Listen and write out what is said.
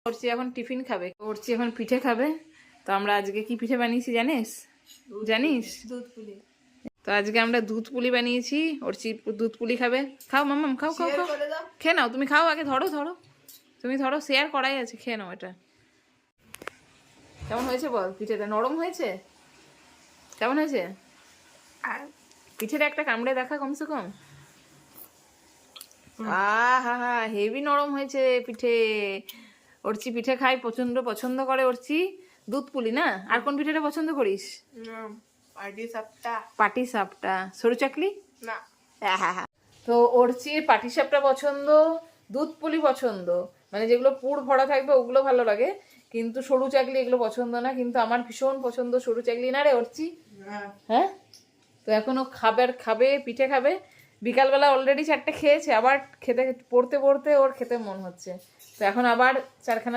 অর্চি এখন টিফিন খাবে, অর্চি এখন পিঠে খাবে। তো আমরা আজকে কি পিঠে বানিয়েছি জানিস? দুধ পুলি। তো আজকে আমরা দুধ পুলি বানিয়েছি। অর্চি দুধ পুলি খাবে। খাও মাম্মাম, খাও খাও খাও, খেয়ে নাও। তুমি খাও আগে, ধরো ধরো, তুমি ধরো, শেয়ার করাই আছে, খেয়ে নাও এটা। কেমন হয়েছে বল? পিঠেটা নরম হয়েছে? কেমন হয়েছে? আর পিঠেটা একটা কামড়ে দেখা কমসে কম। আহা হা, হেভি নরম হয়েছে পিঠে। অর্চি পিঠে খাই, প্রচন্ড পছন্দ করে অর্চি। দুধ পুলি না? আর কোন পিঠেটা পছন্দ করিস? পাটি সাপটা। পাটি সাপটা। সরু চাকলি না। আহা। তো অর্চির পাটি সাপটা পছন্দ, দুধ পুলি পছন্দ, মানে যেগুলো পুর ভরা থাকবে ওগুলো ভালো লাগে, কিন্তু সরু চাকলি এগুলো পছন্দ না। কিন্তু আমার ভীষণ পছন্দ সরু চাকলি, না রে অর্চি? হ্যাঁ। তো এখনো খাবে, পিঠে খাবে। বিকালবেলা অলরেডি 4টে খেয়েছে, আবার খেতে পড়তে পড়তে ওর খেতে মন হচ্ছে। তো এখন আবার 4খানা